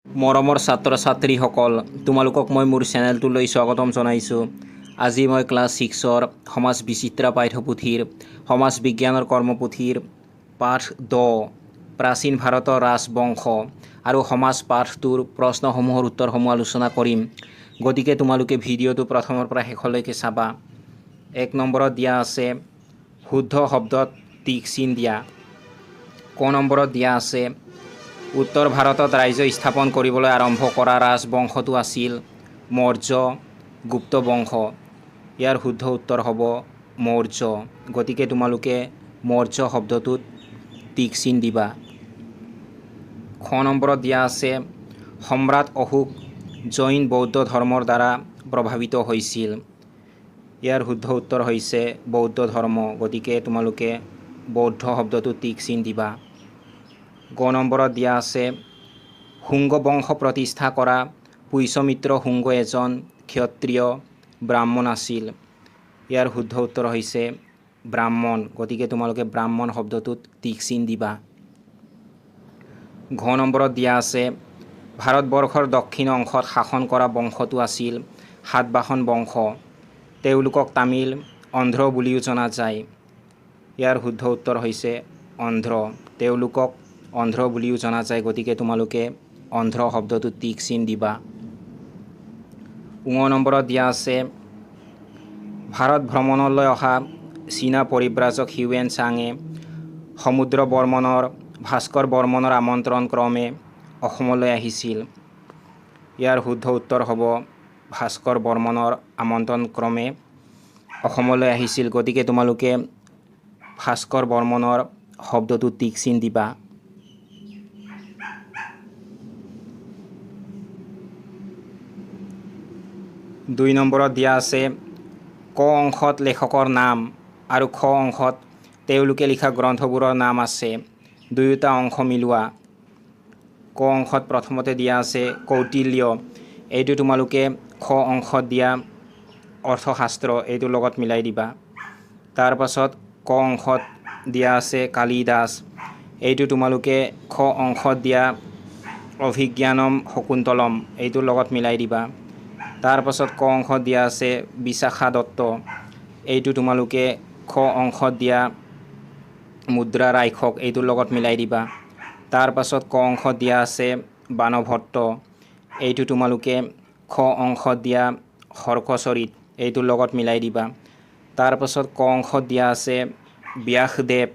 মৰমৰ ছাত্ৰ ছাত্ৰীসকল, তোমালোকক মই মোৰ চেনেলটোলৈ স্বাগতম জনাইছোঁ। আজি মই ক্লাছ 6ৰ সমাজ বিচিত্ৰা পাঠ্যপুথিৰ সমাজ বিজ্ঞানৰ কৰ্মপুথিৰ পাঠ 10 প্ৰাচীন ভাৰতৰ ৰাজবংশ আৰু সমাজ পাঠটোৰ প্ৰশ্নসমূহৰ উত্তৰসমূহ আলোচনা কৰিম। গতিকে তোমালোকে ভিডিঅ'টো প্ৰথমৰ পৰা শেষলৈকে চাবা। 1 নম্বৰত দিয়া আছে শুদ্ধ শব্দত টিক চিন দিয়া। ক নম্বৰত দিয়া আছে উত্তৰ ভাৰতত ৰাজ্য স্থাপন কৰিবলৈ আৰম্ভ কৰা ৰাজবংশটো আছিল মৌৰ্য গুপ্ত বংশ। ইয়াৰ শুদ্ধ উত্তৰ হ'ব মৌৰ্য। গতিকে তোমালোকে মৌৰ্য শব্দটোত টিক চিন দিবা। খ নম্বৰত দিয়া আছে সম্ৰাট অশোক জৈন বৌদ্ধ ধৰ্মৰ দ্বাৰা প্ৰভাৱিত হৈছিল। ইয়াৰ শুদ্ধ উত্তৰ হৈছে বৌদ্ধ ধৰ্ম। গতিকে তোমালোকে বৌদ্ধ শব্দটোত টিক চিন দিবা। গ নম্বৰত দিয়া আছে শুংগ বংশ প্ৰতিষ্ঠা কৰা পুষ্যমিত্ৰ শুংগ এজন ক্ষত্ৰিয় ব্ৰাহ্মণ আছিল। ইয়াৰ শুদ্ধ উত্তৰ হৈছে ব্ৰাহ্মণ। গতিকে তোমালোকে ব্ৰাহ্মণ শব্দটোত টিক চিন দিবা। ঘ নম্বৰত দিয়া আছে ভাৰতবৰ্ষৰ দক্ষিণ অংশত শাসন কৰা বংশটো আছিল সাতবাহন বংশ। তেওঁলোকক তামিল অন্ধ্ৰ বুলিও জনা যায়। ইয়াৰ শুদ্ধ উত্তৰ হৈছে অন্ধ্ৰ। তেওঁলোকক অন্ধ্ৰ বুলিও জনা যায়। গতিকে তোমালোকে অন্ধ্ৰ শব্দটোত টিক চিন দিবা। ঙ নম্বৰত দিয়া আছে ভাৰত ভ্ৰমণলৈ অহা চীনা পৰিব্ৰাজক হিউৱেন চাঙে সমুদ্ৰ বৰ্মনৰ ভাস্কৰ বৰ্মনৰ আমন্ত্ৰণ ক্ৰমে অসমলৈ আহিছিল। ইয়াৰ শুদ্ধ উত্তৰ হ'ব ভাস্কৰ বৰ্মনৰ আমন্ত্ৰণ ক্ৰমে অসমলৈ আহিছিল। গতিকে তোমালোকে ভাস্কৰ বৰ্মনৰ শব্দটোত টিক চিন দিবা। 2 নম্বৰত দিয়া আছে ক অংশত লেখকৰ নাম আৰু খ অংশত তেওঁলোকে লিখা গ্ৰন্থবোৰৰ নাম আছে। দুয়োটা অংশ মিলোৱা। ক অংশত প্ৰথমতে দিয়া আছে কৌটিল্য। এইটো তোমালোকে খ অংশত দিয়া অৰ্থশাস্ত্ৰ এইটোৰ লগত মিলাই দিবা। তাৰ পাছত ক অংশত দিয়া আছে কালিদাস। এইটো তোমালোকে খ অংশত দিয়া অভিজ্ঞানম শকুন্তলম এইটোৰ লগত মিলাই দিবা। তাৰ পাছত ক অংশত দিয়া আছে বিশাখা দত্ত। এইটো তোমালোকে খ অংশত দিয়া মুদ্ৰা ৰাক্ষস এইটোৰ লগত মিলাই দিবা। তাৰ পাছত ক অংশত দিয়া আছে বানভট্ট। এইটো তোমালোকে খ অংশত দিয়া হৰ্ষচৰিত এইটোৰ লগত মিলাই দিবা। তাৰ পাছত ক অংশত দিয়া আছে ব্যাসদেৱ।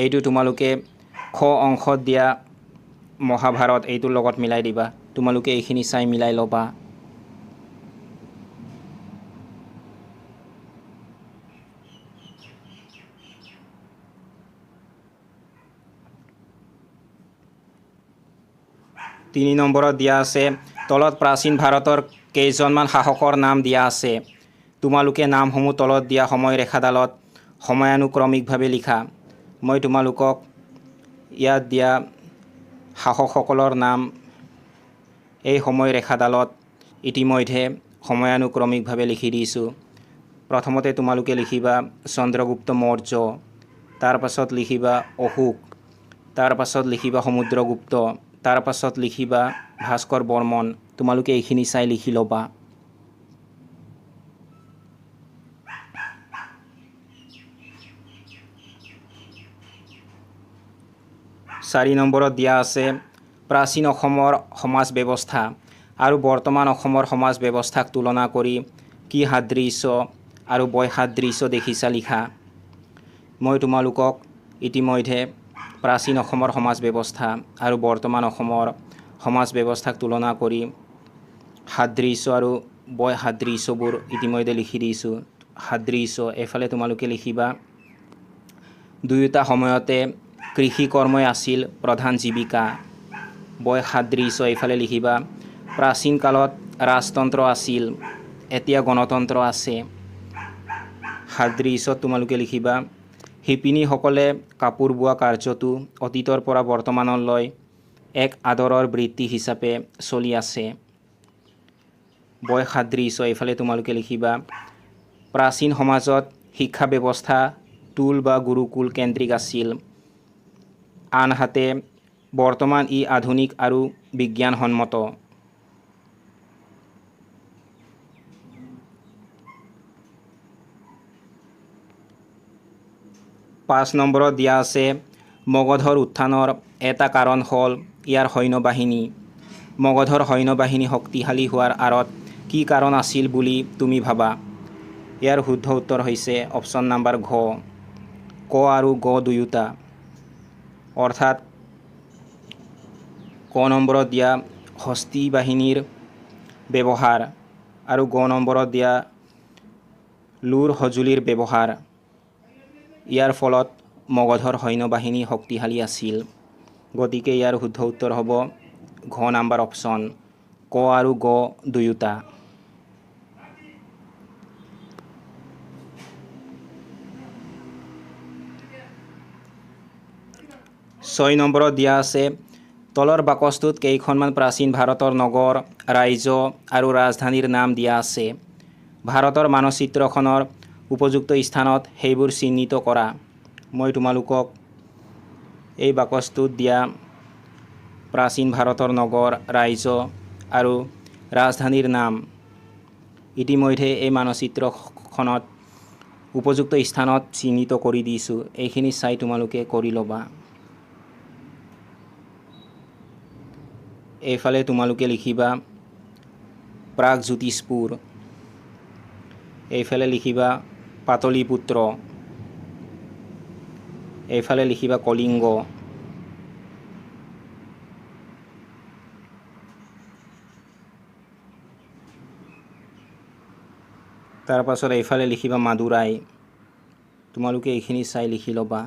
এইটো তোমালোকে খ অংশত দিয়া মহাভাৰত এইটোৰ লগত মিলাই দিবা। তোমালোকে এইখিনি চাই মিলাই ল'বা। তিনি নম্বৰত দিয়া আছে তলত প্ৰাচীন ভাৰতৰ কেইজনমান শাসকৰ নাম দিয়া আছে। তোমালোকে নামসমূহ তলত দিয়া সময়ৰেখাডালত সময়ানুক্ৰমিকভাৱে লিখা। মই তোমালোকক ইয়াত দিয়া শাসকসকলৰ নাম এই সময়ৰেখাডালত ইতিমধ্যে সময়ানুক্ৰমিকভাৱে লিখি দিছোঁ। প্ৰথমতে তোমালোকে লিখিবা চন্দ্ৰগুপ্ত মৌৰ্য। তাৰ পাছত লিখিবা অশোক। তাৰ পাছত লিখিবা সমুদ্ৰগুপ্ত। তাৰ পাছত লিখিবা ভাস্কৰ বৰ্মন। তোমালোকে এইখিনি চাই লিখি ল'বা। চাৰি নম্বৰত দিয়া আছে প্ৰাচীন অসমৰ সমাজ ব্যৱস্থা আৰু বৰ্তমান অসমৰ সমাজ ব্যৱস্থাক তুলনা কৰি কি সাদৃশ্য আৰু বৈসাদৃশ্য দেখিছা লিখা। মই তোমালোকক ইতিমধ্যে প্ৰাচীন অসমৰ সমাজ ব্যৱস্থা আৰু বৰ্তমান অসমৰ সমাজ ব্যৱস্থাক তুলনা কৰি সাদৃশ্য আৰু বৈসাদৃশ্যবোৰ ইতিমধ্যে লিখি দিছোঁ। সাদৃশ্য এফালে তোমালোকে লিখিবা দুয়োটা সময়তে কৃষি কৰ্মই আছিল প্ৰধান জীৱিকা। বৈসাদৃশ্য এইফালে লিখিবা প্ৰাচীন কালত ৰাজতন্ত্ৰ আছিল, এতিয়া গণতন্ত্ৰ আছে। সাদৃশ্যত তোমালোকে লিখিবা শিপিনীসকলে কাপোৰ বোৱা কাৰ্যটো অতীতৰ পৰা বৰ্তমানলৈ এক আদৰৰ বৃত্তি হিচাপে চলি আছে। বৈসাদৃশ্য এইফালে তোমালোকে লিখিবা প্ৰাচীন সমাজত শিক্ষা ব্যৱস্থা টোল বা গুৰুকুল কেন্দ্ৰিক আছিল, আনহাতে বৰ্তমান ই আধুনিক আৰু বিজ্ঞানসন্মত। 5 নম্বৰত দিয়া আছে মগধৰ উত্থানৰ এটা কাৰণ হ'ল ইয়াৰ সৈন্যবাহিনী। মগধৰ সৈন্যবাহিনী শক্তিশালী হোৱাৰ আঁৰত কি কাৰণ আছিল বুলি তুমি ভাবা? ইয়াৰ শুদ্ধ উত্তৰ হৈছে অপশ্যন নম্বৰ ঘ, ক আৰু গ দুয়োটা। অৰ্থাৎ ক নম্বৰত দিয়া হস্তী বাহিনীৰ ব্যৱহাৰ আৰু গ নম্বৰত দিয়া লোৰ সঁজুলিৰ ব্যৱহাৰ, ইয়াৰ ফলত মগধৰ সৈন্যবাহিনী শক্তিশালী আছিল। গতিকে ইয়াৰ শুদ্ধ উত্তৰ হ'ব ঘ নম্বৰ অপশ্যন, ক আৰু গ দুয়োটা। 6 নম্বৰত দিয়া আছে তলৰ বাকচটোত কেইখনমান প্ৰাচীন ভাৰতৰ নগৰ, ৰাজ্য আৰু ৰাজধানীৰ নাম দিয়া আছে। ভাৰতৰ মানচিত্ৰখনৰ উপযুক্ত স্থানত সেইবোৰ চিহ্নিত কৰা। মই তোমালোকক এই বাকচটোত দিয়া প্ৰাচীন ভাৰতৰ নগৰ, ৰাজ্য আৰু ৰাজধানীৰ নাম ইতিমধ্যে এই মানচিত্ৰখনত উপযুক্ত স্থানত চিহ্নিত কৰি দিছোঁ। এইখিনি চাই তোমালোকে কৰি ল'বা। এইফালে তোমালোকে লিখিবা প্ৰাগজ্যোতিষপুৰ, এইফালে লিখিবা পাটলিপুত্ৰ, এইফালে লিখিবা কলিংগ, তাৰ পাছত এইফালে লিখিবা মাদুৰাই। তোমালোকে এইখিনি চাই লিখি ল'বা।